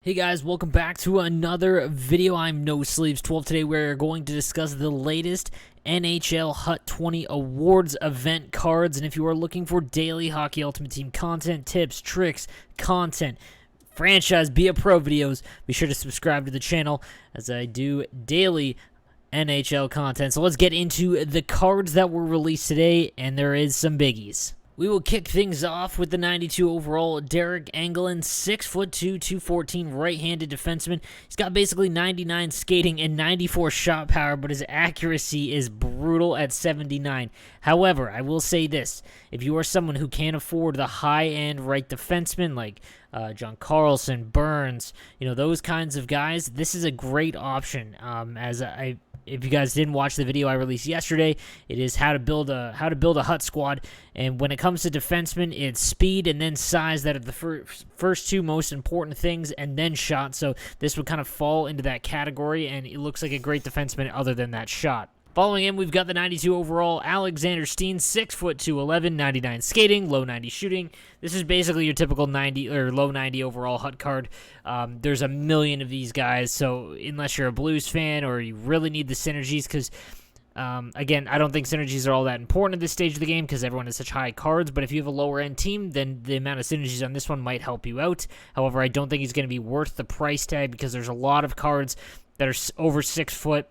Hey guys, welcome back to another video. I'm No Sleeves 12. Today we're going to discuss the latest NHL Hut 20 Awards event cards. And if you are looking for daily Hockey Ultimate Team content, tips, tricks, content, franchise, be a pro videos, be sure to subscribe to the channel as I do daily NHL content. So let's get into the cards that were released today, and there is some biggies. We will kick things off with the 92 overall DERYK, ENGELLAND, 6'2", 214 right-handed defenseman. He's got basically 99 skating and 94 shot power, but his accuracy is brutal at 79. However, I will say this. If you are someone who can't afford the high-end right defenseman like John Carlson, Burns, those kinds of guys, this is a great option. If you guys didn't watch the video I released yesterday, it is how to build a Hut squad. And when it comes to defensemen, it's speed and then size that are the first two most important things, and then shot. So this would kind of fall into that category, and it looks like a great defenseman other than that shot. Following him, we've got the 92 overall Alexander Steen, 6'2", 11, 99 skating, low 90 shooting. This is basically your typical 90 or low 90 overall Hut card. There's a million of these guys, so unless you're a Blues fan or you really need the synergies, because again, I don't think synergies are all that important at this stage of the game because everyone has such high cards, but if you have a lower end team, then the amount of synergies on this one might help you out. However, I don't think he's going to be worth the price tag because there's a lot of cards that are over 6 foot.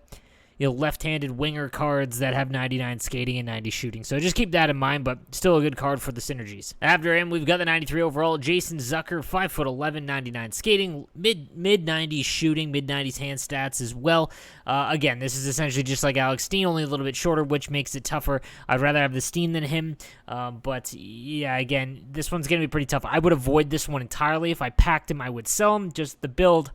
Left-handed winger cards that have 99 skating and 90 shooting. So just keep that in mind, but still a good card for the synergies. After him, we've got the 93 overall Jason Zucker, 5'11", 99 skating, mid-90s shooting, mid-90s hand stats as well. Again, this is essentially just like Alex Steen, only a little bit shorter, which makes it tougher. I'd rather have the Steen than him, but yeah, again, this one's going to be pretty tough. I would avoid this one entirely. If I packed him, I would sell him. Just the build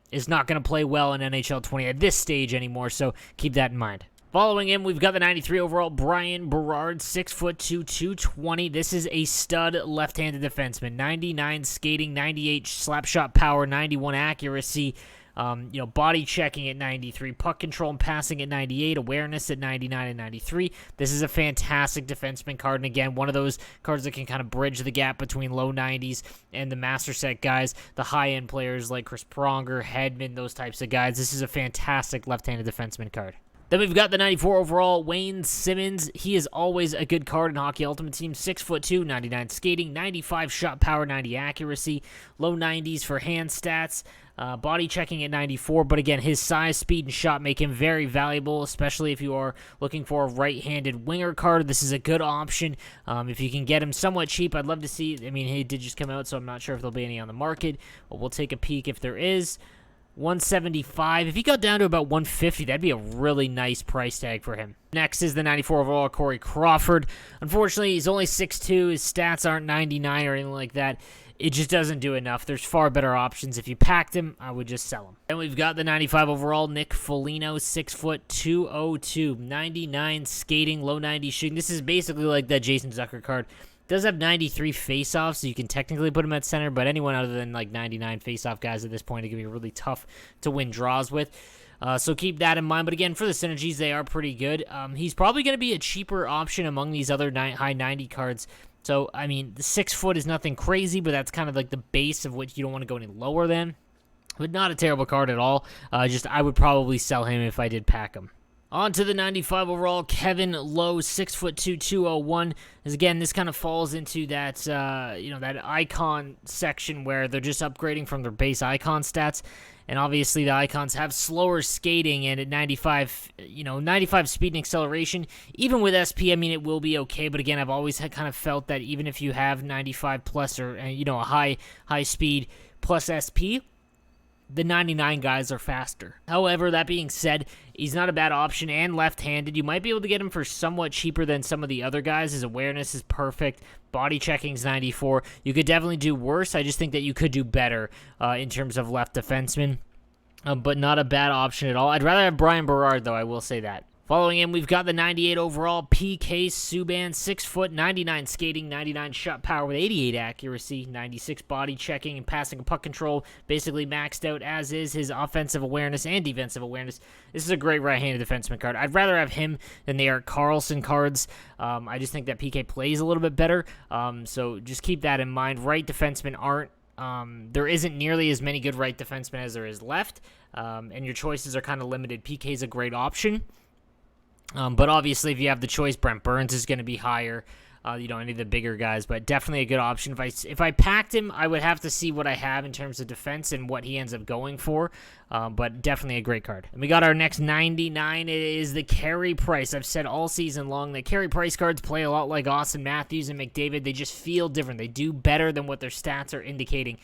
is not going to play well in NHL 20 at this stage anymore, so keep that in mind. Following him, we've got the 93 overall BRYAN, BERARD, 6'2", 220. This is a stud left-handed defenseman. 99 skating, 98 slap shot power, 91 accuracy. Body checking at 93, puck control and passing at 98, awareness at 99 and 93. This is a fantastic defenseman card, and again, one of those cards that can kind of bridge the gap between low 90s and the master set guys, the high-end players like Chris Pronger, Hedman, those types of guys. This is a fantastic left-handed defenseman card. Then we've got the 94 overall Wayne Simmonds. He is always a good card in Hockey Ultimate Team. 6'2", 99 skating, 95 shot power, 90 accuracy, low 90s for hand stats, body checking at 94. But again, his size, speed, and shot make him very valuable, especially if you are looking for a right-handed winger card. This is a good option. If you can get him somewhat cheap, I'd love to see. I mean, he did just come out, so I'm not sure if there'll be any on the market. But we'll take a peek if there is. 175. If he got down to about 150, that'd be a really nice price tag for him. Next is the 94 overall Corey Crawford. Unfortunately, he's only 6'2". His stats aren't 99 or anything like that. It just doesn't do enough. There's far better options. If you packed him, I would just sell him. Then we've got the 95 overall Nick Foligno, 6'2", 202, 99 skating, low 90 shooting. This is basically like that Jason Zucker card. Does have 93 face-offs, so you can technically put him at center, but anyone other than like 99 face-off guys at this point are going to be really tough to win draws with. So keep that in mind. But again, for the synergies, they are pretty good. He's probably going to be a cheaper option among these other high 90 cards. So, I mean, the 6 foot is nothing crazy, but that's kind of like the base of which you don't want to go any lower than. But not a terrible card at all. I would probably sell him if I did pack him. On to the 95 overall Kevin Lowe, 6'2", 201. As again, this kind of falls into that that icon section where they're just upgrading from their base icon stats, and obviously the icons have slower skating, and at 95 speed and acceleration, even with SP, I mean it will be okay. But again, I've always kind of felt that even if you have 95 plus or a high speed plus SP, the 99 guys are faster. However, that being said, he's not a bad option and left-handed. You might be able to get him for somewhat cheaper than some of the other guys. His awareness is perfect. Body checking's 94. You could definitely do worse. I just think that you could do better in terms of left defenseman, but not a bad option at all. I'd rather have Bryan Berard, though, I will say that. Following him, we've got the 98 overall PK Subban, 6', 99 skating, 99 shot power with 88 accuracy, 96 body checking and passing and puck control, basically maxed out as is his offensive awareness and defensive awareness. This is a great right-handed defenseman card. I'd rather have him than the Erik Karlsson cards. I just think that PK plays a little bit better, so just keep that in mind. Right defensemen aren't there isn't nearly as many good right defensemen as there is left, and your choices are kind of limited. PK's a great option, but obviously if you have the choice, Brent Burns is going to be higher. Any of the bigger guys, but definitely a good option. If I packed him, I would have to see what I have in terms of defense and what he ends up going for, but definitely a great card. And we got our next 99. It is the Carey Price. I've said all season long that Carey Price cards play a lot like Austin Matthews and McDavid. They just feel different. They do better than what their stats are indicating.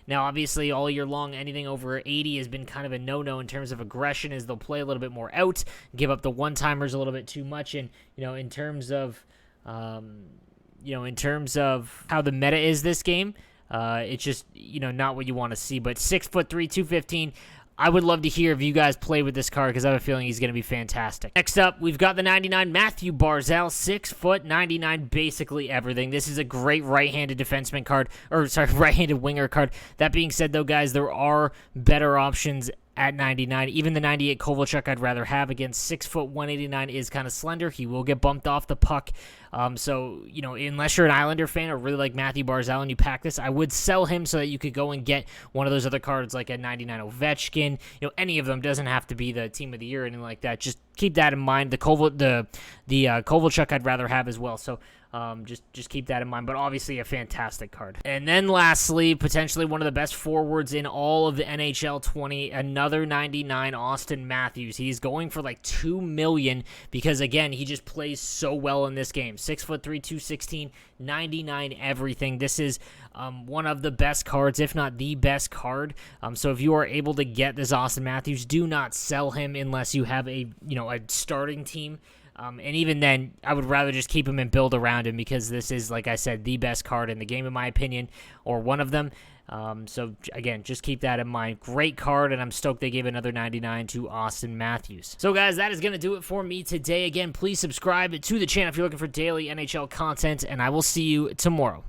Now, obviously, all year long, anything over 80 has been kind of a no-no in terms of aggression, as they'll play a little bit more out, give up the one-timers a little bit too much, and in terms of in terms of how the meta is this game, it's just, not what you want to see. But 6'3", 215. I would love to hear if you guys play with this card, because I have a feeling he's going to be fantastic. Next up, we've got the 99 Matthew Barzal, 6'99", basically everything. This is a great right-handed defenseman card, right-handed winger card. That being said, though, guys, there are better options at 99. Even the 98 Kovalchuk I'd rather have. Again, 189 is kind of slender. He will get bumped off the puck. So, unless you're an Islander fan or really like Matthew Barzal and you pack this, I would sell him so that you could go and get one of those other cards like a 99 Ovechkin. Any of them. Doesn't have to be the team of the year or anything like that. Just keep that in mind. The Kovalchuk I'd rather have as well. So, just keep that in mind, but obviously a fantastic card. And then lastly, potentially one of the best forwards in all of the NHL 20, another 99 Austin Matthews. He's going for like $2 million because, again, he just plays so well in this game. 6'3", 216, 99 everything. This is one of the best cards, if not the best card. So if you are able to get this Austin Matthews, do not sell him unless you have a starting team. And even then, I would rather just keep him and build around him, because this is, like I said, the best card in the game, in my opinion, or one of them. So, again, just keep that in mind. Great card, and I'm stoked they gave another 99 to Austin Matthews. So, guys, that is going to do it for me today. Again, please subscribe to the channel if you're looking for daily NHL content, and I will see you tomorrow.